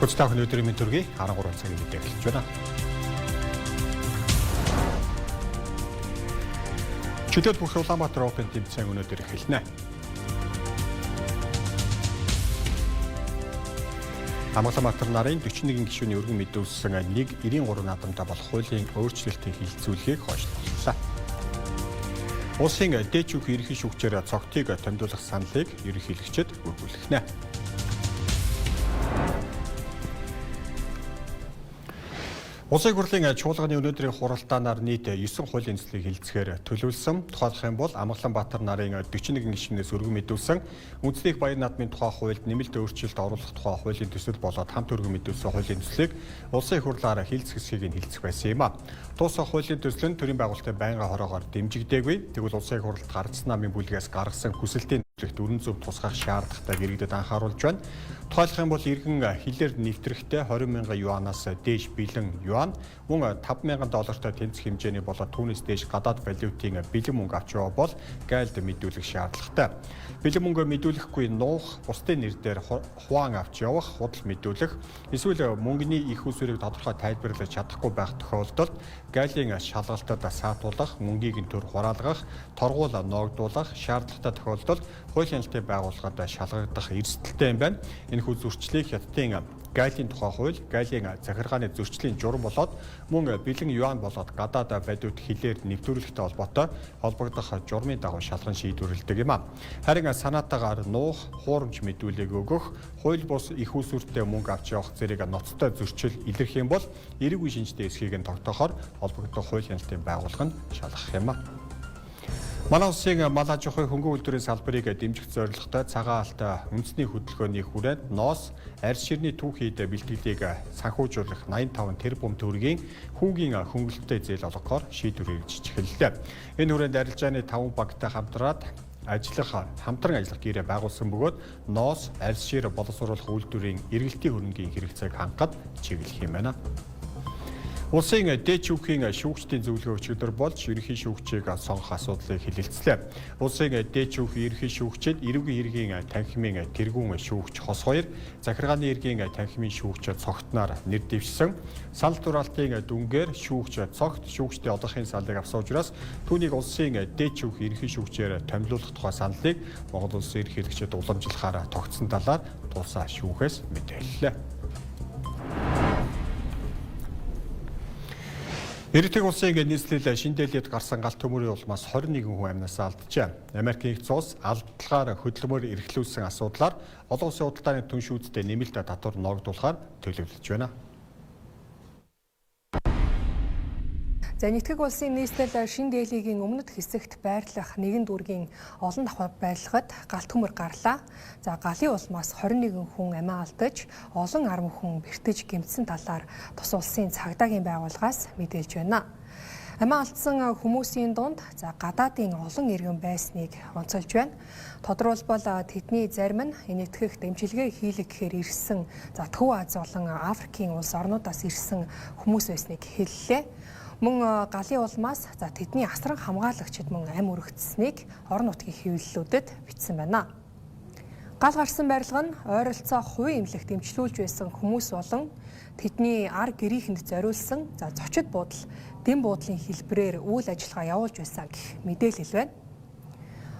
Хөцтэй өнөөдрийн мэд төргий 13 цагийн мэдээ эхэлж байна. Чөлөөт бүх Улаанбаатар Open тэмцээн өнөөдөр эхэлнэ. Улаанбаатар нарын 41 гишүүний өргөн мэдүүлсэн 193 наадамтай болох хуулийн өөрчлөлтийн хилцүүлгийг хойшлууллаа. Улсын дээд шүүх ерөнхий шүүгчээр цогтыг томилуулах саналыг ерөнхийлөгчөд өгүүлгэнэ. Улсын хурлын чуулганы өнөөдрийн хуралдаанаар нийт 9 хуулийн төслийг хилцэхээр төлөвлөсөн. Тухайлх юм бол Улаанбаатар нарын 41 гишүүнээс өргөн мэдүүлсэн үндэсний баяр наадмын тухай хуульд нэмэлт өөрчлөлт оруулах тухай хуулийн төсөл болоод хамт өргөн мэдүүлсэн хуулийн төслийг улсын хурлаараа хилцэх хэсгийг хилцэх байсан юм а. Дуусах хуулийн төсөл нь төрийн байгуулалтын байнгын хороогоор дэмжигдээгүй. Тэгвэл улсын хурлд гардсан намын бүлгээс гаргасан хүсэлтийн дүрэн зөв тусгах шаардлагатай иргэдэд анхааруулж байна. Тухайлх юм бол иргэн хилээр нэвтрэхдээ 20,000 юанаас дээш бэлэн юан, мөн $5,000 тэнцэх хэмжээний болоод түүнээс дээш гадаад валютын бэлэн мөнгө авч яваа бол гайлд мэдүүлэх шаардлагатай. Бэлэн мөнгө мэдүүлэхгүй нуух, бусдын нэрээр хуан авч явах, худал мэдүүлэх, эсвэл мөнгөний их усүрийг тодорхой тайлбарлаж чадахгүй байх тохиолдолд гайлын шалгалтад саатуулах, мөнгийг төр хураалгах, торгуул ноогдуулах шаардлагатай тохиолдолд хуулийн ялтын байгууллагад шалгагдах эрсдэлтэй юм байна. Энэхүү зөрчлийг хятадын гайлын тухай хууль, гайлын захиргааны зөрчлийн журам болоод мөн бэлэн юан болоод гадаад валют хилээр нэвтрүүлэхтэй холбогдох журмын дагуу шалган шийдвэрлэдэг юм а. Харин санаатаагаар нуух, хуурамч мэдүүлэг өгөх, хууль бус их усүртэй мөнгө авч явах зэрэг ноцтой зөрчил илэрх юм бол эрэггүй шинжтэй эсхийг нь тогтоохоор холбогдох хуулийн ялтын байгууллага нь шалгах юм а. Манай улсын мал аж ахуйн хөнгөн үйлдвэрийн салбарыг дэмжих зорилготой цагаан алт үндэсний хөдөлгөөний хүрээнд ноос, арьс ширний түүхийд бэлтгэлийг санхүүжүүлэх 85 тэрбум төгрөгийн хүүгийн хөнгөлөлттэй зээл олгохоор шийдвэр гаргаж эхэллээ. Энэ хүрээнд арилжааны 5 багтай хамтран ажиллах гэрээ байгуулсан бөгөөд ноос, арьс шир боловсруулах үйлдвэрийн эргэлтийн хөрөнгийн хэрэгцээг хангахад чиглэх юм байна. Улсын дээд шүүхийн шүүгчдийн зөвлөгөө өчигдөр болж ерөнхий шүүгчийг сонгох асуудлыг хэлэлцлээ. Улсын дээд шүүхийн ерөнхий шүүгчид эрүүгийн хэргийн танхимын тэргүүн шүүгч Хос 2, захиргааны хэргийн танхимын шүүгч Цогтноор нэр дэвшсэн. Санал дураалтын дүнгээр шүүгч Цогт шүүгчдийн одоогийн саллыг авсан учраас түүнийг улсын дээд шүүхийн ерөнхий шүүгчээр томилуулах тухай саналыг Монгол улсын ерөнхийлөгчөд уламжлахаар тогтсон талаар тусаа шүүхээс мэдээллээ. Эрдэнэ улсын нийслэл шиндээлээд гарсан галт төмөрийн улмаас 21 хүн амнасаа алджээ. Америкийн нэгдсэн улс алдлагаар хөдөлмөр эрхлүүлсэн асуудлаар олон улсын худалдааны түншүүдтэй нэмэлт татвар ногдуулахаар төлөвлөж байна. За нэгтгэх улсын нийслэл шин дээлигийн өмнөд хэсэгт байрлах нэгэн дүүргийн олон давхар байрлагад галт төмөр гарлаа. За галын улмаас 21 хүн амиа алдаж, олон 10 хүн бэртэж гэмтсэн талаар тус улсын цагдаагийн байгууллагаас мэдээлж байна. Амиа алдсан хүмүүсийн дунд гадаадын олон иргэн байсныг онцолж байна. Тодорхойлбол тэдний зарим нь нэгтгэх дэмжлэгээ хийлэг гэхээр ирсэн Төв Аз болон Африкийн улс орнуудаас ирсэн хүмүүс байсныг хэллээ. Мөн галын улмаас тэдний асран хамгаалагчид мөн амь өргөцсөнийг орон нутгийн хэвлэлүүдэд бичсэн байна. Гал гарсан барилга нь ойролцоо хувийн эмнэлэг дэмжлүүлж байсан хүмүүс болон тэдний ар гэрийнхэнд зориулсан зочид буудал, дэм буудлын хэлбэрээр үйл ажиллагаа явуулж байсан гэх мэдээлэл байна.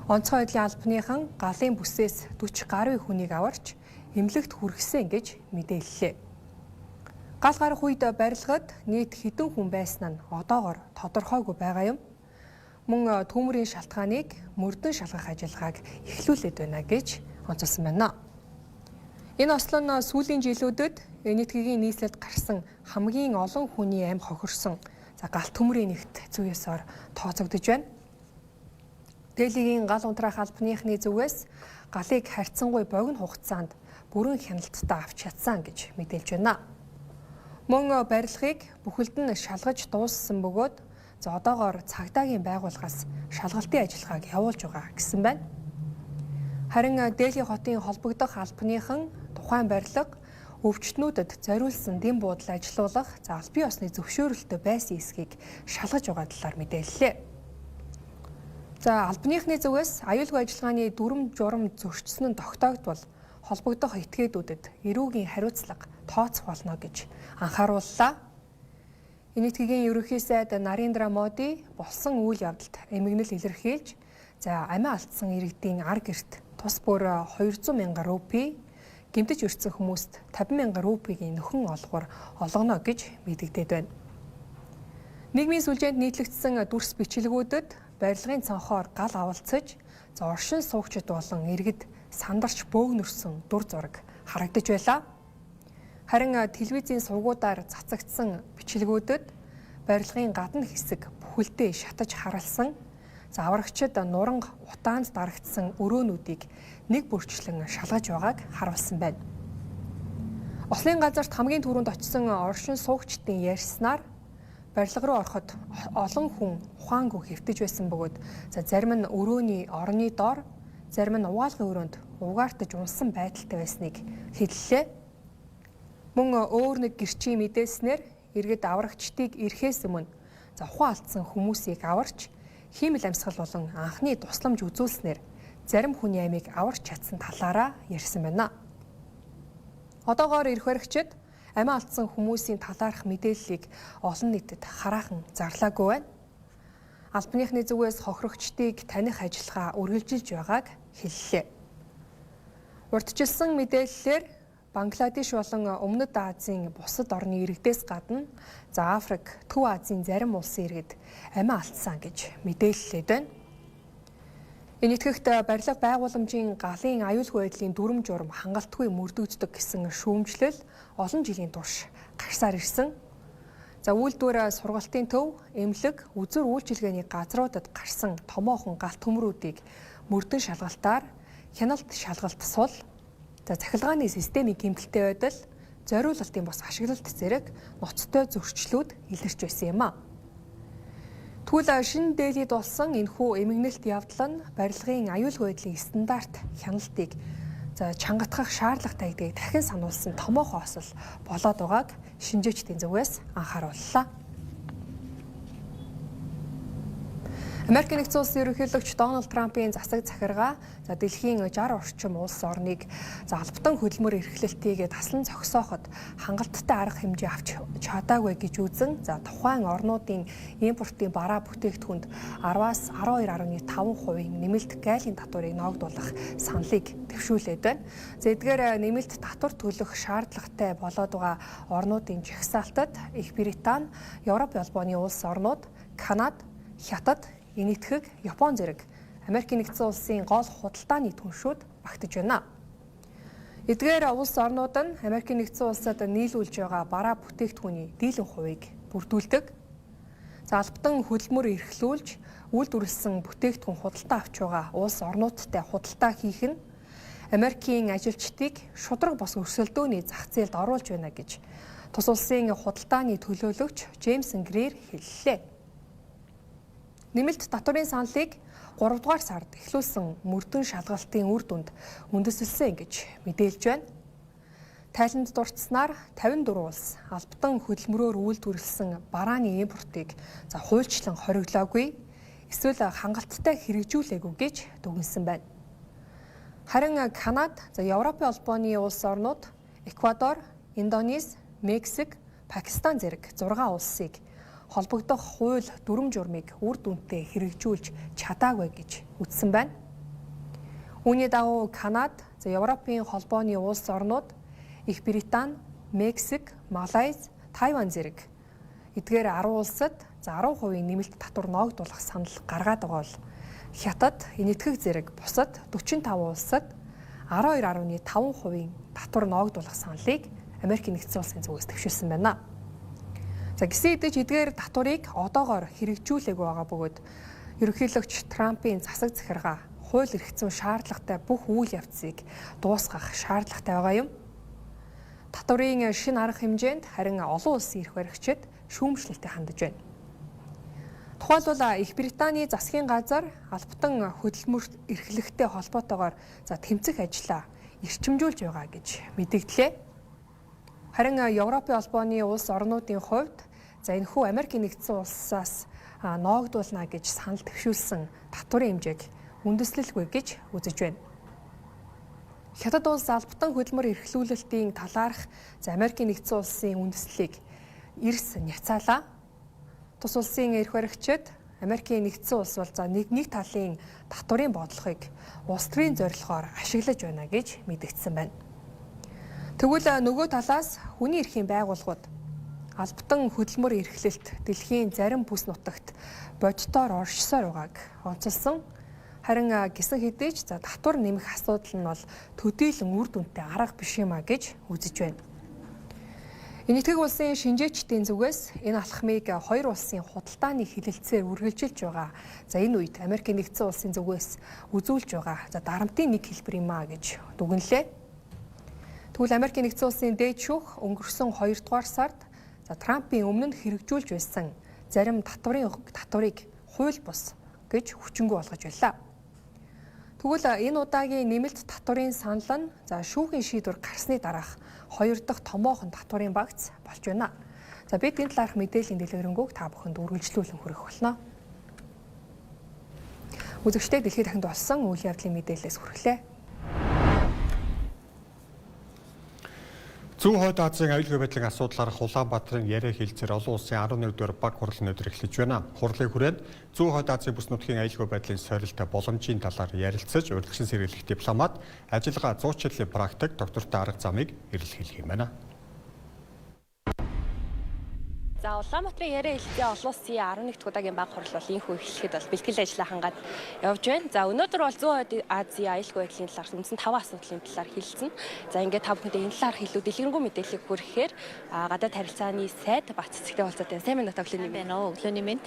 Онцгой байдлын албаныхан галын бүсээс 40 гаруй хүнийг аварч эмнэлэгт хүргэсэн гэж мэдээллээ. Гал гарах үед барилгад нийт хэдэн хүн байсан нь одоогоор тодорхойгүй байгаа юм. Мөн төмөрийн шалтгааныг мөрдөн шалгах ажиллагааг эхлүүлээд байна гэж онцолсон байна. Энэ ослон сүүлийн жилүүдэд нийтгийн нийслэлд гарсан хамгийн олон хүний амь хохирсон галт төмөрийн нэгт зүйсээр тооцогдож байна. Дээлигийн гал унтраах албаныхны зүгээс галыг харьцангуй богино хугацаанд бүрэн хяналттай авч чадсан гэж мэдээлж байна. Мөн барилгыг бүхэлд нь шалгаж дууссан бөгөөд одоогоор цагдаагийн байгууллагаас шалгалтын ажиллагааг явуулж байгаа гэсэн байна. Харин Дели хотын холбогдох албаныхан тухайн барилга өвчтнүүдэд зориулсан дэм буудал ажилуулах албан ёсны зөвшөөрөлтөй байсан эсхийг шалгаж байгаа талаар мэдээллээ. Албаныхны зүгээс аюулгүй ажиллагааны дүрм журам зөрчсөн нь тогтоогдвол холбогдох этгээдүүдэд эрүүгийн хариуцлага тооцох болно гэж анхаарууллаа. Энэтхэгийн ерөнхий сайд Нарендра Моди болсон үйл явдалд эмгэнэл илэрхийлж, амиа алдсан иргэдийн ар гэрт тус бүр 200 мянган рупи, гэмтэж өртсөн хүмүүст 50 мянган рупигийн нөхөн олгоор олгоно гэж мэдэгдээд байна. Нийгмийн сүлжээнд нийтлэгдсэн дүрс бичлэгүүдэд барилгын цонхоор гал авалцаж, оршин суугчид болон иргэд сандарч бөөгнөрсөн дүр зураг харагдаж байлаа. Харин телевизийн сувгуудаар цацагдсан бичлэгүүдэд барилгын гадна хэсэг бүхэлдээ шатаж харалсан, аврагчид нуранг утаанд дарагдсан өрөөнүүдийг нэг бүрчлэн шалгаж байгааг харуулсан байна. Ослын газарт хамгийн түрүүнд очсон оршин суугчдын ярьснаар барилга руу ороход олон хүн ухаангүй хэвтэж байсан бөгөөд зарим нь өрөөний орны доор, зарим нь угаалгын өрөөнд угаартаж унсан байдалтай байсныг хэллээ. Мөн өөр нэг гэрчийн мэдээснээр иргэд аврагчдыг ирэхээс өмнө ухаан алдсан хүмүүсийг аварч хиймэл амьсгал болон анхны тусламж үзүүлснээр зарим хүний амийг аварч чадсан талаараа ярьсан байна. Одоогоор эрх баригчид амиа алдсан хүмүүсийн талаарх мэдээллийг олон нийтэд хараахан зарлаагүй байна. Албаныхны зүгээс хохирогчдыг таних ажиллагаа үргэлжилж байгааг хэллээ. Урьдчилсан мэдээллээр Бангладеш болон Өмнөд Азийн бусад орны иргэдээс гадна Африк, Төв Азийн зарим улсын иргэд амиа алдсан гэж мэдээлэлээд байна. Энэтхэгт барилга байгууламжийн галын аюулгүй байдлын дүрм журам хангалтгүй мөрдөгддөг гэсэн шүүмжлэл олон жилийн турш гарсаар ирсэн. Үйлдвэр сургалтын төв, эмнэлэг, үзүр үйлчилгээний газруудад гарсан томоохон галт төмрүүдийг мөрдөн шалгалтаар хяналт шалгалт сул, цахилгааны системийн гэмтэлтэй байдал, зориулалтын бос ашиглалт зэрэг ноцтой зөрчлүүд илэрч байсан юм а. Тэгвэл шинэ Делид болсон энэхүү эмгэнэлт явдал нь барилгын аюулгүй байдлын стандарт хяналтыг чангатгах шаардлагатай гэдгийг дахин сануулсан томоохон осол болоод байгааг шинжээчдийн зүгээс анхаарууллаа. Америкийн нэгдсэн улсын ерөнхийлөгч Дональд Трампын засаг захиргаа дэлхийн 60 орчим улс орныг албатан хөдөлмөр эрхлэлтийг таслан зогсооход хангалттай арга хэмжээ авч чадаагүй гэж үзэн тухайн орнуудын импортын бараа бүтээгдэхүүнд 10-аас 12.5% нэмэлт гайлын татварыг ногдуулах саналыг дэвшүүлээд байна. Эдгээр нэмэлт татвар төлөх шаардлагатай болоод байгаа орнуудын жагсаалтад Их Британи, Европ албаны улс орнууд, Канада, Хятад, Энэтхэг, Япон зэрэг Америкийн нэгдсэн улсын гол худалдааны түншүүд багтаж байна. Эдгээр улс орнууд нь Америкийн нэгдсэн улсад нийлүүлж байгаа бараа бүтээгдэхүүний дийлэн хувийг бүрдүүлдэг. Албатан хөдөлмөр эрхлүүлж үйлдвэрлэсэн бүтээгдэхүүн худалдаа авч байгаа улс орнуудтай худалдаа хийх нь Америкийн ажилчдыг шудраг бос өрсөлдөөний зах зээлд оруулж байна гэж тус улсын худалдааны төлөөлөгч Джеймсон Грир хэллээ. Нэмэлт татварын саналыг 3 дугаар сард эхлүүлсэн мөрдөн шалгалтын үр дүнд үндэслэсэн гэж мэдээлж байна. Тайланд дурдсанаар 54 улс албатан хөдөлмөрөөр үйлдвэрлэсэн барааны импортыг хуульчлан хориглоогүй, эсвэл хангалттай хэрэгжүүлээгүй гэж дүгнсэн байна. Харин Канада, Европын албаны улс орнууд, Эквадор, Индонез, Мексик, Пакистан зэрэг 6 улсыг холбогдох хууль дүрм журмыг үр дүнтэй хэрэгжүүлж чадаагүй гэж үзсэн байна. Үүний дагуу Канада, Европын холбооны улс орнууд, Их Британи, Мексик, Малайз, Тайван зэрэг эдгээр 10 улсад 10% нэмэлт татвар ногдуулах санал гаргаад байгаа бол Хятад, Энэтхэг зэрэг бусад 45 улсад 12.5% татвар ногдуулах саналыг Америкийн нэгдсэн улсын зүгээс дэвшүүлсэн байна. Гэсэн хэдиж эдгээр татварыг одоогоор хэрэгжүүлээгүй байгаа бөгөөд ерөнхийлөгч Трампын засаг захиргаа хууль эрх зүйн шаардлагатай бүх үйл явцыг дуусгах шаардлагатай байгаа юм. Татварын шинэ арга хэмжээнд харин олон улсын эрх баригчид шүүмжлэлтэй хандаж байна. Тухайлбал Их Британий засгийн газар албатан хөдөлмөрт эрхлэхтэй холбоотойгоор тэмцэх ажлаа эрчимжүүлж байгаа гэж мэдэгдлээ. Харин Европын албаны улс орнуудын хувьд энэхүү Америкийн нэгдсэн улсаас ногдуулна гэж санал дэвшүүлсэн татварын хэмжээг үндэслэлгүй гэж үзэж байна. Хятад улс албатан хөдөлмөр эрхлүүлэлтийн талаарх Америкийн нэгдсэн улсын үндэслэлийг эрс няцаалаа. Тус улсын эрх баригчид Америкийн нэгдсэн улс бол нэг талын татварын бодлогыг улс төрийн зорилгоор ашиглаж байна гэж мэдгдсэн байна. Тэгвэл нөгөө талаас хүний эрхийн байгууллагууд албатан хөдөлмөр эрхлэлт дэлхийн зарим бүс нутагт бодитоор оршсоор байгааг онцолсон. Харин гисэн хэдийч татвар нэмэх асуудал нь бол төдийлөн үр дүнтэй арга биш юмаа гэж үзэж байна. Энэтхэг улсын шинжээчдийн зүгээс энэ алхмыг хоёр улсын худалдааны хилэлцээр үргэлжилж байгаа. Энэ үед Америкийн нэгдсэн улсын зүгээс үзүүлж байгаа дарамтын нэг хэлбэр юм а гэж дүгнэлээ. Тэгвэл Америкийн нэгдсэн улсын дээд шүүх өнгөрсөн 2 дугаар сард Трампын өмнө нь хэрэгжүүлж байсан зарим татварыг хууль бус гэж хүчингү болгож байлаа. Тэгвэл энэ удаагийн нэмэлт татварын санал нь шүүхийн шийдвэр гарсны дараах 2 дахь томоохон татварын багц болж байна. Бид энэ талаарх мэдээллийн дэлгэрэнгүй та бүхэнд үргэлжлүүлэн хүргэх болно. Үзэгчдээ дэлхийд дахинд болсон үйл явдлын мэдээлэлээс хүргэлээ. Зүүн хойд Азийн аюулгүй байдлын асуудлаарх Улаанбаатарын яриа хэлцээр олон улсын 11-р баг хурлын өдөр эхлэж байна. Хурлын хүрээнд Зүүн хойд Азийн бүс нутгийн аюулгүй байдлын сорилт боломжийн талаар ярилцаж, урьдчилан сэргийлэх дипломат, ажиллагаа зуучиллын практик, доктортой арга замыг эрэлхийлэх юм байна. За Улаанбаатарын яриа хэлцээ олон улсын 11 дахь удаагийн баг хурал бол инхүү эхлэхэд бол бэлтгэл ажлаа хангаад явж байна. За өнөөдөр бол Зүүн хойд Азийн аюулгүй байдлын талаар үндсэн 5 асуудлын талаар хэлсэн. За ингээд та бүхэндээ энэ талаар илүү дэлгэрэнгүй мэдээлэл хүргэхээр гадаад харилцааны сайд Бат цэцэгтэй уулзаад сайн мэнд өглөөний мэнд. Өглөөний мэнд.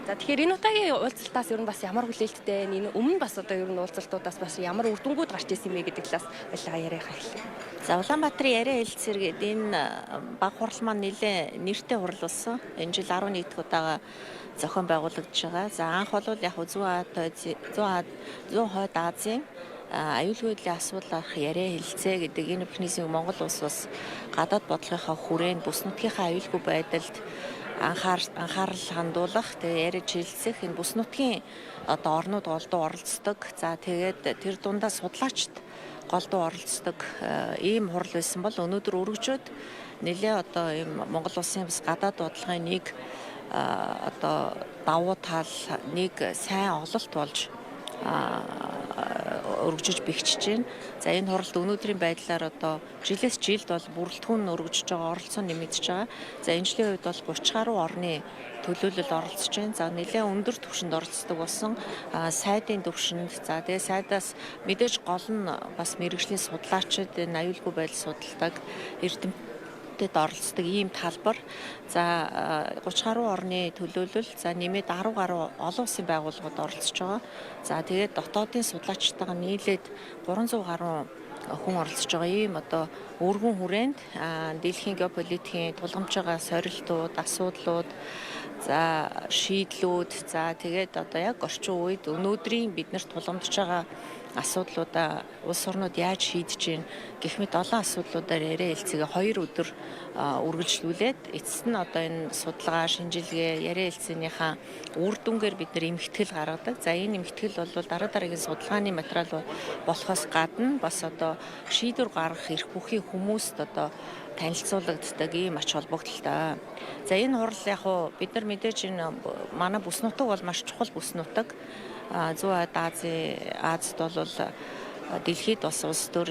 За тэгэхээр энэ удаагийн уулзалтаас ер нь бас ямар хүлээлттэй энэ өмнө бас одоо ер нь уулзалтуудаас бас ямар үр дүнгууд гарч ирсэн бэ гэдэг талаас ажиллагаа яриах эхлэв. За Улаанбаатарын яриа хэлцээр гэдэг энэ баг хурал маань нэлээд нэртэй хурал болсон. Энэ жил 11 дахь удаага зохион байгуулагдж байгаа. За анх бол яг Зүүн хойд Азийн аюулгүй байдлын асуудлаарх яриа хэлцээ гэдэг энэ механизмыг Монгол улс бас гадаад бодлогынхаа хүрээнд бүс нутгийнхаа аюулгүй байдалд анхаарал хандуулах, тэгээ яриа чиглэлцэх энэ бүс нутгийн одоо орнууд голдуу оролцдог. За тэгээд тэр дундаа судлаачд голдуу оролцдог ийм хурал байсан бол өнөөдөр өргөжөөд нэлээ одоо ийм Монгол улсын бас гадаад бодлогын нэг одоо давуу тал, нэг сайн оголт болж өргөжөж бэхжиж байна. За энэ хуралд өнөөдрийн байдлаар одоо жилээс жилд бол бүрэлдэхүүн өргөжж байгаа, оролцоо нэмэгдэж байгаа. За энэ жилийн үед бол 30 гаруй орны төлөөлөл оролцож байна. За нэлээд өндөр түвшинд оролцдог болсон сайдын түвшинд. За тэгээ сайдаас мэдээж гол нь бас мэргэжлийн судлаачид энэ аюулгүй байдал судалдаг эрдэмтэд оролцдог ийм талбар. За 30 гаруй орны төлөөлөл, за нэмээд 10 гаруй олон улсын байгууллагууд оролцож байгаа. За тэгээд дотоодын судлаачтайгаа нийлээд 300 гаруй хүн оролцож байгаа ийм одоо өргөн хүрээнд дэлхийн геополитикийн тулгамж байгаа сорилтууд, асуудлууд, за шийдлүүд, за тэгээд одоо яг орчин үед өнөөдрийн биднэрт тулгамдж байгаа асуудлуудаа улс орнууд яаж шийдэж гин гэх мэт олон асуудлуудаар яриа хэлцээгээ 2 өдөр үргэлжлүүлээд эцэст нь одоо энэ судалгаа, шинжилгээ, яриа хэлцээнийхаа үр дүнгээр бид нар эмхтгэл гаргадаг. За энэ эмхтгэл бол дараа дараагийн судалгааны материал болохоос гадна бас одоо шийдвэр гаргах эрх бүхий хүмүүст одоо танилцуулагддаг ийм ач холбогдолтой. За энэ хурал яг хуу бид нар мэдээж энэ манай бүс нутаг бол маш чухал бүс нутаг. Зүүн Азид бол дэлхийд бас улс төр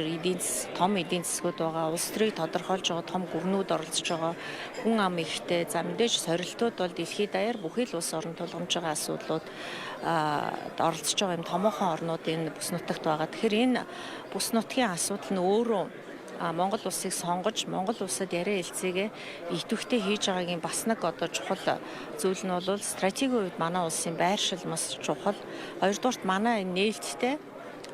том эдийн засгууд байгаа. Улс төрийг тодорхойлж байгаа том гүрнүүд оролцож байгаа. Хүн ам ихтэй. За мэдээж сорилтууд бол дэлхийд даяар бүхий л улс орон тулгамж байгаа асуудлууд оролцож байгаа юм томоохон орнууд энэ бүс нутагт байгаа. Тэгэхээр энэ бүс нутгийн асуудал нь өөрөө Монгол улсыг сонгож, Монгол улсад яриа хэлцээгээ идэвхтэй хийж байгаагийн бас нэг одоо чухал зүйл нь бол стратегийн үед манай улсын байршил маш чухал. Хоёрдугаарт манай нээлттэй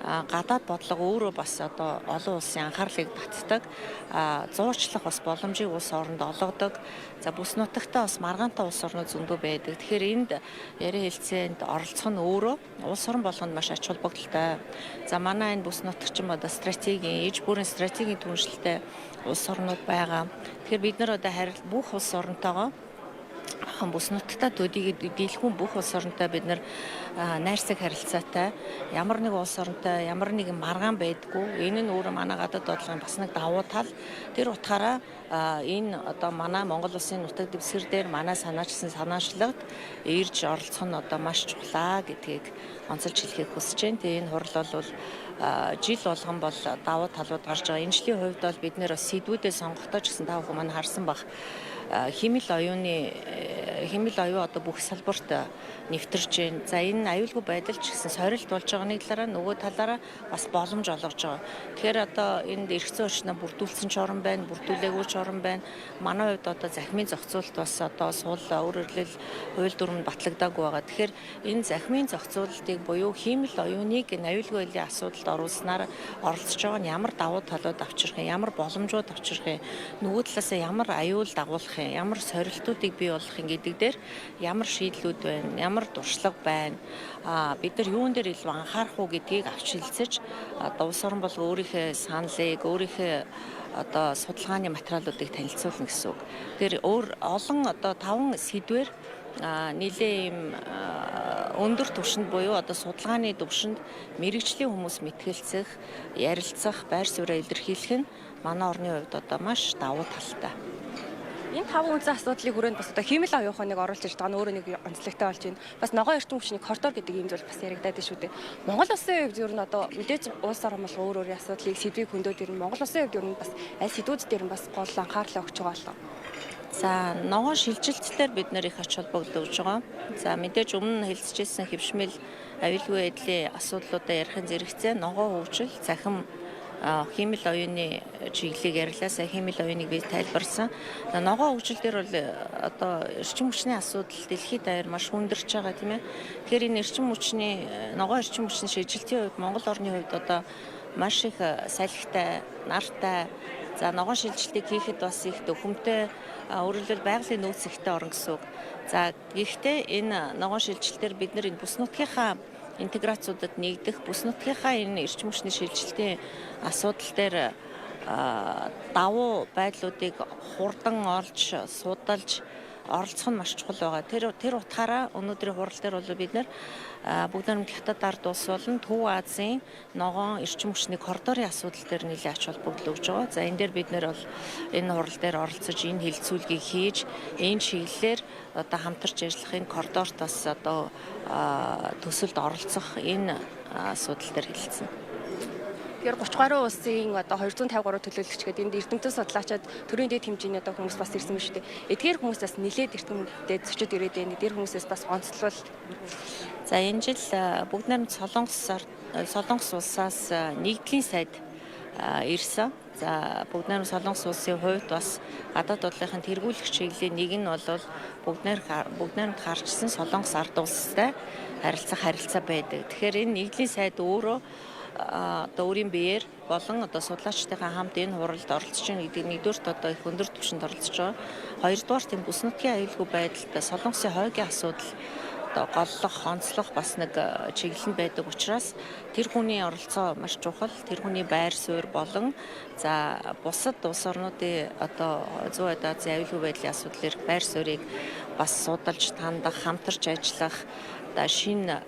гадаад бодлого өөрөө бас одоо олон улсын анхаарлыг татдаг. Зуучлах бас боломжийг улс оронд олгодог. За бүс нутагтаа бас маргаантай улс орнууд зөндөө байдаг. Тэгэхээр энд яриа хэлцээнд оролцох нь өөрөө улс орн болгонд маш ач холбогдолтой. За манай энэ бүс нутагч юм одоо стратегийн, иж бүрийн стратегийн түншлэлтэй улс орнууд байгаа. Тэгэхээр бид нар одоо бүх улс орнтойгоо Бүс нутагтаа төдийд дийлхэн бүх улс оронтой бид нар найрсаг харилцаатай, ямар нэг улс оронтой ямар нэгэн маргаан байдгүй. Энэ нь өөрөө манай гадаад бодлогын бас нэг давуу тал. Тэр утгаараа энэ одоо манай Монгол улсын нутаг дэвсгэр дээр манай санаачсан санаачлагт ирж оролцох нь одоо маш чухлаа гэдгийг онцолж хэлхийг хүсэж байна. Тэгээ энэ хурал бол жил болгон бол давуу талууд гарч байгаа. Энэ жилийн хувьд бол бид нэр сэдвүүдээ сонгохдоо ч гэсэн та бүхэн маань харсан баг. Химэл оюун одоо бүх салбарт нэвтэрч байна. За энэ аюулгүй байдал ч гэсэн сорилт болж байгаа нэг талаараа нөгөө талаараа бас боломж олгож байгаа. Тэгэхээр одоо энд эрх зүйн орчноо бүрдүүлсэн ч орон байна, бүрдүүлээгүй ч орон байна. Манай хувьд одоо захимын зохицуулалт бас одоо суул өөрөрлөл хууль дүрмэнд батлагдаагүй байгаа. Тэгэхээр энэ захимын зохицуулалтыг буюу химэл оюуныг энэ аюулгүй байдлын асуудалд оруулснаар оролцож байгаа нь ямар давуу талууд авчрах юм, ямар боломжууд авчрах юм, нөгөө талаас ямар аюул дагуулах юм, ямар сорилтуудыг бий болгох юм гэдэг дээр ямар шийдлүүд байна, ямар дуршлаг байна. Бид нар юун дээр илүү анхаарах уу гэдгийг авч хэлцэж одоо улс орон бол өөрийнхөө саналыг, өөрийнхөө одоо судалгааны материалуудыг танилцуулна гэсэн үг. Тэр олон одоо 5 сэдвээр нэлээ им өндөр түвшинд буюу одоо судалгааны түвшинд мэрэгжлийн хүмүүс мэтгэлцэх, ярилцах, байр сууриа илэрхийлэх нь манай орны хувьд одоо маш давуу талтай. Энэ 5 үнцэн асуудлыг хүрээнд бас одоо химэл оюун ухааныг оруулж ирж байгаа нь өөрөө нэг онцлогтой болж байна. Бас ногоон эрчим хүчний коридор гэдэг ийм зүйл бас яригадаад байна шүү дээ. Монгол улсын хувьд ер нь одоо мэдээж улс орон бол өөрийн асуудлыг сэдвийг хөндөд ирнэ. Монгол улсын хувьд ер нь бас аль сэдвүүд дээр нь бас гол анхаарлаа өгч байгаа болов. За ногоон шилжилтээр бид нар их ач холбогдол өгж байгаа. За мэдээж өмнө нь хэлцэжсэн хэвшмэл аюулгүй байдлын асуудлуудаа ярихын зэрэгцээ ногоон хөгжил, захим химэл оюуны чиглэлийг ярьлаа. Сая химэл оюуныг би тайлбарсан. Ногоон хөгжил дээр бол одоо эрчим хүчний асуудал дэлхийд даяар маш хүндэрч байгаа тийм ээ. Тэгэхээр энэ ногоон эрчим хүчний шилжилтийн хувьд Монгол орны хувьд одоо маш их салхитай, нартай, за ногоон шилжилтийг хийхэд бас их төхөмтэй өөрөлдөл байгалийн нөөц ихтэй орно гэсэн үг. За гэхдээ энэ ногоон шилжилтээр бид нар энэ бүс нутгийнхаа интеграцуудад нэгдэх, бүс нутгийнхаа энэ эрчим хүчний шилжилтийн асуудал дээр давуу байдлуудыг хурдан олж, судалж оролцох нь маш чухал байгаа. Тэр утгаараа өнөөдрийн хурал дээр бол бид нар бүгд найрамд хятад ард улс болон Төв Азийн ногоон эрчим хүчний коридорын асуудал дээр нэлээд ач холбогдол өгж байгаа. За энэ дээр бид нар бол энэ хурал дээр оролцож энэ хилцүүлгийг хийж энэ чиглэлээр одоо хамтарч ажиллахын коридорт бас одоо төсөлд оролцох энэ асуудал дээр хэлсэн. Тэгэхээр 30 гаруй улсын одоо 253 төлөөлөгч гэдэг энд эрдэмтэн судлаачид төрийн дэд хэмжээний одоо хүмүүс бас ирсэн байна шүү дээ. Эдгээр хүмүүсээс нэлээд эрдэмтэд зочид ирээд байна. Эдгээр хүмүүсээс бас онцлол. За энэ жил бүгд найрамд Солонгос улсаас нэгдлийн сайд ирсэн. За бүгд найрамд Солонгос улсын хувьд бас гадаад бодлогын тэргүүлэх чиглэлийн нэг нь бол бүгд найрамд харчсан Солонгос ард улстай харилцаа байдаг. Тэгэхээр энэ нэгдлийн сайд өөрөө одоо өөрийн биеэр болон одоо судлаачдынхаа хамт энэ хуралд оролцож байгаа гэдэг нэгдүгээрт одоо их өндөр түвшинд оролцож байгаа. Хоёрдугаарт энэ бүс нутгийн аюулгүй байдалд Солонгосын хойгийн асуудал одоо голлох, онцлох бас нэг чиглэл нь байдаг учраас тэр хүний оролцоо маш чухал. Тэр хүний байр суурь болон за бусад улс орнуудын одоо зүүн Азийн аюулгүй байдлын асуудлыг байр суурийг бас судалж тандах, хамтарч ажиллах шинэ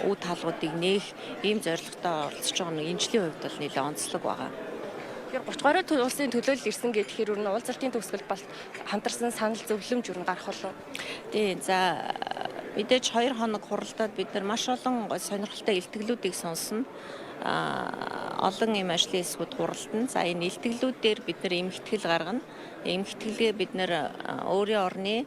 үе таалгуудыг нээх ийм зорилготой оролцож байгаа нь энэ жилийн хувьд бол нэлээд онцлог байгаа. Тэгэхээр 30 гаруй улсын төлөөлөл ирсэн гэхээр ер нь уулзалтын төгсгөл бол хамтарсан санал зөвлөмж ер нь гарах болов. Тийм за мэдээж 2 хоног хуралдаад бид нар маш олон сонирхолтой илтгэлүүдийг сонсно. Олон юм ажлын хэсгүүд хуралдана. За энэ илтгэлүүдээр бид нар эмхтгэл гаргана. Эмхтгэлгээ бид нар өөрийн орны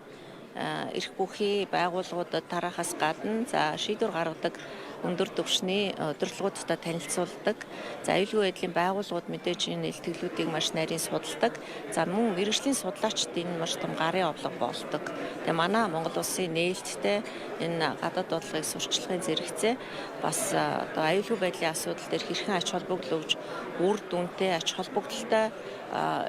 эрх бүхий байгууллагуудад тараахаас гадна за шийдвэр гаргадаг өндөр түвшний удирдлагуудтай танилцуулдаг. За аюулгүй байдлын байгууллагууд мэдээж энэ илтгэлүүдийг маш нарийн судалдаг. За мөн мэргэжлийн судлаачид энэ маш том гарын овлого болдог. Тэгээ манай Монгол улсын нээлттэй энэ гадаад бодлогыг сурчлахын зэрэгцээ бас одоо аюулгүй байдлын асуудал дээр хэрхэн ач холбогдол өгж үр дүнтэй ач холбогдолтой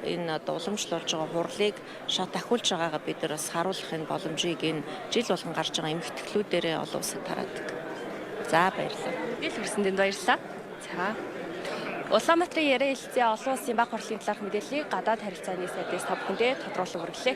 энэ одоо уламжлуулж байгаа хурлыг шат ахиулж байгаагаа бид нар бас харуулахын боломжийг энэ жил болгон гарч байгаа эмхэтгэлүүдээрээ олон улсад тараадаг. За баярлалаа. Ил хүрсэнд баярлалаа. За. Улаанбаатарын яриа хэлцээ олон улсын баг хурлын талаарх мэдээллийг гадаад харилцааны сайдаас та бүхэндээ тодруулан хүргэлээ.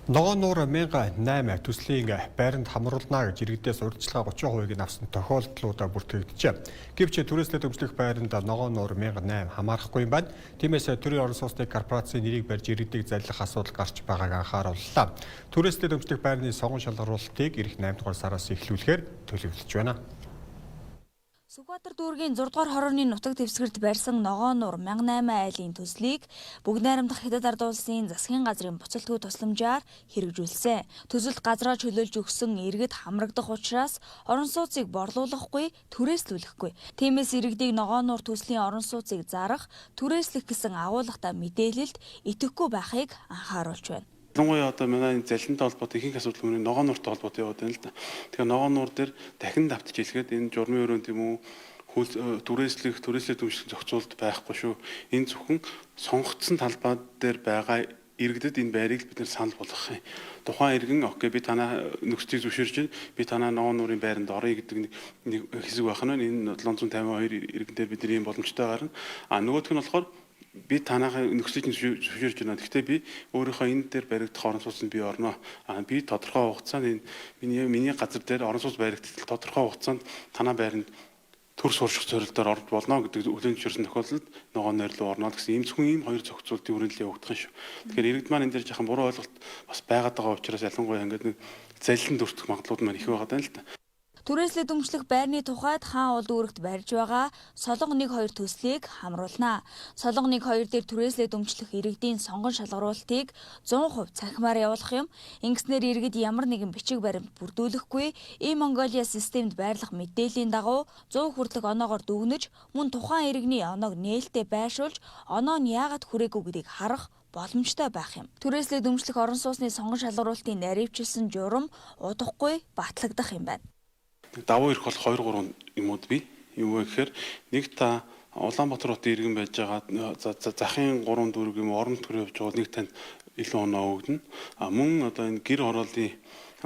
Ногоон нуур 1008 төслийн байранд хамруулна гэж иргэдээс урьдчилгаа 30%-ийг авсан тохиолдлуудаа бүртгэгджээ. Гэвч түрээслээд өмчлөх байранд ногоон нуур 1008 хамаарахгүй юм байна. Тиймээс төрийн орон сууцны корпорацийн нэрийг барьж иргэдийг заллах асуудал гарч байгааг анхаарууллаа. Түрээслээд өмчлөх байрны сонгон шалгаруулалтыг эх 8 дугаар сараас эхлүүлэхээр төлөвлөж байна. Сүхбаатар дүүргийн 6 дугаар хорооны нутаг дэвсгэрт барьсан ногоон нуур 1008 айлын төслийг Бүгд найрамдах Хятад ард улсын засгийн газрын буцалтгүй тусламжаар хэрэгжүүлсэн. Төсөлд газраа чөлөөлж өгсөн иргэд хамрагдах учраас орон сууцыг борлуулахгүй, түрээслүүлэхгүй. Тиймээс иргэдийг ногоон нуур төслийн орон сууцыг зарах, түрээслэх гэсэн агуулгатай мэдээлэлд итгэхгүй байхыг анхааруулж байна. Ялангуяа одоо манай залинтай холбоотой ихэнх асуудал мөрөнд ногоон нууртай холбоотой яваад байна л да. Тэгэхээр ногоон нуур дээр дахин давтж хэлгээд энэ журмын өрөөнд юм уу түрээслэх өмчлөх зохицуулалт байхгүй шүү. Энэ зөвхөн сонгогдсон талбай дээр байгаа иргэдэд энэ байрыг бид нэр санал болгох юм. Тухайн иргэн окей би танаа нөхцөлийг зөвшөөрч байна. Би танаа ногоон нуурын байранд орё гэдэг нэг хэсэг байх нь энэ 752 иргэн дээр бидний ийм боломжтой гарна. Нөгөөх нь болохоор би танайхаа нөхцөлийг зөвшөөрж байна. Гэхдээ би өөрийнхөө энэ дээр баригдах орон сууцнд би орно. Би тодорхой хугацаанд миний газар дээр орон сууц баригдтал тодорхой хугацаанд танай байранд төр сурах зорилтоор орж болно гэдэг үлэн зөвшөөрсөн тохиолдолд ногоон нойр руу орно гэсэн ийм зөвхөн ийм хоёр зохицуултын хүрээлэн явагдах юм шүү. Тэгэхээр иргэд маань энэ дээр жоохон буруу ойлголт бас байгаад байгаа учраас ялангуяа ингээд нэг залилан дүртэх магадлалууд маань их байгаад байна л да. Түрээслээд өмчлөх байрны тухайд хаан улд үүрэгт барьж байгаа Солонго 1-2 төслийг хамруулна. Солонго 1-2 дээр түрээслээд өмчлөх иргэдийн сонгон шалгаруулалтыг 100% цахимаар явуулах юм. Ингэснээр иргэд ямар нэгэн бичиг баримт бүрдүүлэхгүй, e-Mongolia системд байрлах мэдээллийн дагуу 100 хүртэлх оноогоор дүгнэж, мөн тухайн иргэний оноог нээлттэй байршуулж, оноо нь яагаад хүрээгүй гэдгийг харах боломжтой байх юм. Түрээслээд өмчлөх орон сууцны сонгон шалгаруулалтын наривчилсан журам удахгүй батлагдах юм байна. Давуу ирэх бол 2-3 юмуд бий. Юу вэ гэхээр нэг та Улаанбаатар хотын иргэн байж байгаа захын 3 дүүрэг юм орон нутгаар явж байгаа нэг танд илүү оноо өгдөн. Мөн одоо энэ гэр хорооллын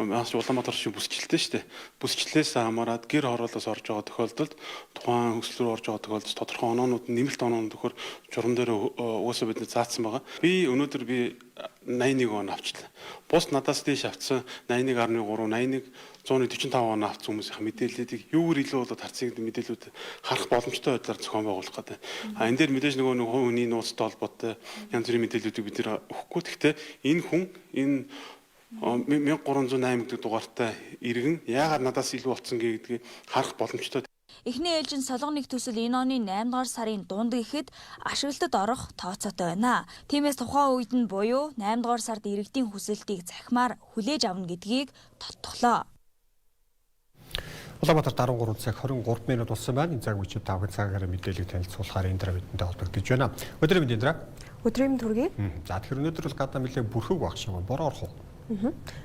маш Улаанбаатар шиг бүсчлэлтэй шүү дээ. Бүсчлэлээс хамаарат гэр хороолоос орж байгаа тохиолдолд тухайн хөсөл рүү орж байгаа тохиолдолд тодорхой оноонууд нэмэлт оноонууд өгөхөр журам дээр угаасаа бид заасан байгаа. Би өнөөдөр 81 он авчлаа. Бус надаас дээш авцсан 81.3, 81 145 он авсан хүмүүсийн мэдээллүүдийг юугээр илүү болоод харцыг мэдээлүүд харах боломжтой байдлаар зохион байгуулах гэдэг. Энэ дээр мэдээж нөгөө хүний нууцтай холбоотой янз бүрийн мэдээллүүдийг бид нэр өгөхгүй. Гэхдээ энэ хүн энэ 1308 гэдэг дугаартай иргэн яагаад надаас илүү болсон гэдгийг харах боломжтой. Эхний ээлжин Солонго 1 төсөл энэ оны 8 дугаар сарын дунд гэхэд ашиглалтад орох тооцоотой байна. Тиймээс тухайн үед нь буюу 8 дугаар сард иргэдийн хүсэлтийг захимаар хүлээж авна гэдгийг тодтоглоо. Улаанбаатар 13 цаг 23 минут болсон байна. Энэ цаг үеийн 5 цагаараа мэдээлэл танилцуулахаар энэ бидэнтэй холбогдож байна. Өдрийн мэнд Индра. Өдрийн мэнд хүргэе. За тэгэхээр өнөөдөр бол гадаа нэлээд бүрхэг баг шиг байна. Бороо орох уу?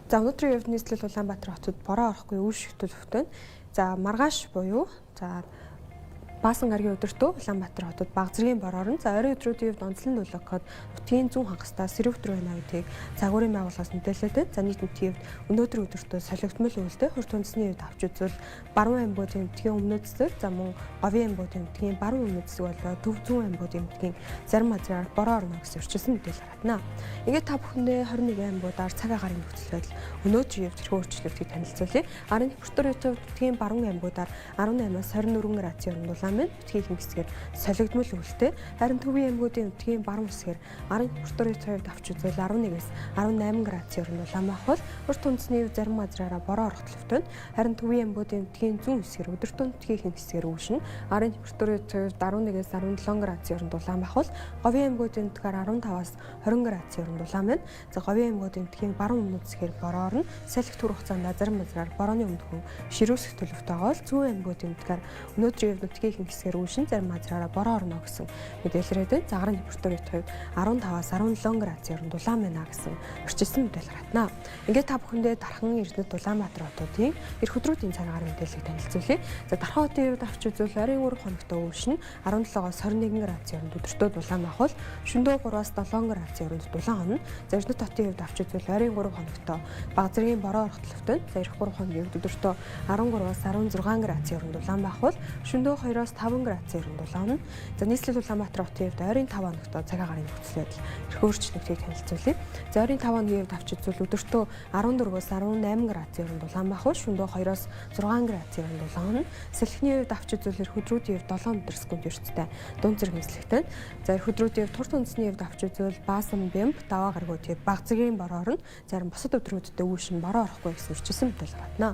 За өнөөдрийн хувьд нийслэл Улаанбаатар хотод бороо орохгүй үйл шигтүүлэхтэй. За маргааш буюу Баасан гарагийн өдөртөө Улаанбаатар хотод баг зэргийн бороо орно. За ойрын өдрүүдийн хувьд онцлог нөлөө код нутгийн зүүн хагастай Сэрвэвтэр байна гэдгийг загварын байгууллагаас мэдээлэлтэй. За нийт нутгийн хувьд өнөөдөр өдөртөө солигдмол үйлдэл хурд үндэсний хувьд авч үзвэл баруун амбуудын нутгийн өмнөд хэсэг, за мөн говийн амбуудын нутгийн баруун өмнөд хэсэг болоо төв зүүн амбуудын нутгийн зарим азраар бороо орно гэсэн урьдчилсан мэдээлэл гаргана. Ингээд та бүхэндээ 21 амбуудаар цаг агарын нөхцөл байдал өнөөдрийн хувьд хэрхэн өөрчлөгдөхийг танилцуулъя. Арын температурын хувьд нутгийн баруун амбуудаар 18-аас 24 градусын хооронд нутгийн хэсгээр солигдмол өвөлтэй. Харин төвийн аймагуудын нутгийн баруун хэсгээр арын температурын хувьд авч үзвэл 11-ээс 18 градусын хооронд улаан бахвал урт үндэсний зарим газраараа бороо орох төлөвтэй. Харин төвийн аймагуудын нутгийн зүүн хэсгээр өдөртөө нутгийн хэсгээр үүшин арын температурын хувьд 11-ээс 17 градусын хооронд улаан бахвал говийн аймагуудын нутгаар 15-аас 20 градусын хооронд улаан байна. За говийн аймагуудын нутгийн баруун өмнөд хэсгээр бороо орно. Салхи түр хугацаанд зарим газраар борооны өмдгөн ширүүсэх төлөвтэй байгаа бол зүүн аймагуудын нутгаар өнөөдрийн хувьд нутгийн хэсгээр үүшин зарим газраараа бороо орно гэсэн мэдээлэл ирээд загарын температурын хувьд 15-аас 17 градусын хооронд улаан байна гэсэн орчилсан мэдээлэл гаргана. Ингээд та бүхэндээ дархан Эрдэнэт Улаанбаатар хотуудын эх өдрүүдийн цаг агаар мэдээллийг танилцуулъя. За дархан хотын хувьд авч үзвэл ойрын өргөх хоногтой үүшин 17-аас 21 градусын хооронд өдөртөө улаан бахвал шөнөдөө 3-аас 7 градусын хооронд дулаан хонно. За Эрдэнэт хотын хувьд авч үзвэл ойрын 3 хоногтой баг зэргийн бороо орох төлөвтэй. За эх 3 хоногийн өдөртөө 13-аас 16 градусын хооронд улаан бахвал шөнөдөө 2-аас 2-оос 5 градусын 97 хоног. За нийслэл Улаанбаатар хотын хувьд ойрын 5 хоногт цаг агаарын нөхцөл байдал өөрчлөгдөхийг танилцуулъя. За ойрын 5 хоногийн хувьд авч үзвэл өдөртөө 14-өөс 18 градусын өрөөнд Улаанбаатар, шөнөдөө 2-оос 6 градусын өрөөнд Улаан. Сэлхний хувьд авч үзвэл өдрүүдийн хувьд 7 м/сек өрттэй дунд зэрэг нислэгтэй. За өдрүүдийн хувьд Турт үндэсний хувьд авч үзвэл Баасан, Бямб, Даваа гарагуй тийм баг зэргийн бороо орно. Зарим бусад өдрүүдэд үүшин бороо орохгүй гэсэн үрчилсэн мэдээлэл батна.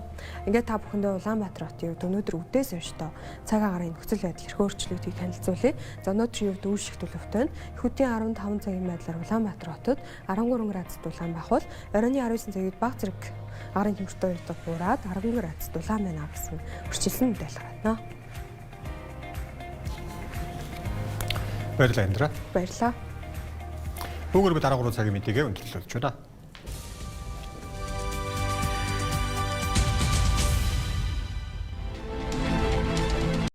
Ингээд та бүхэндээ Улаанбаатар хотын хувьд өнөөдөр үдээс хойштоо цаг агаарын нөхцөл байдал хэрхэн өөрчлөгдөхийг танилцуулъя. За өнөөдрийн хувьд үүш их төлөвтэй нь хөтийн 15 цагийн байдлаар Улаанбаатар хотод 13 градусд улаан байх бол оройн 19 цагт баг зэрэг агаарын температур буураад 10 градусд улаан байна гэсэн үрчилсэн мэдээлэл гаргана. Баярлалаа Андра. Баярлалаа. Бүгд дараагийн цагийн мэдээгээ өндөрлөж байна.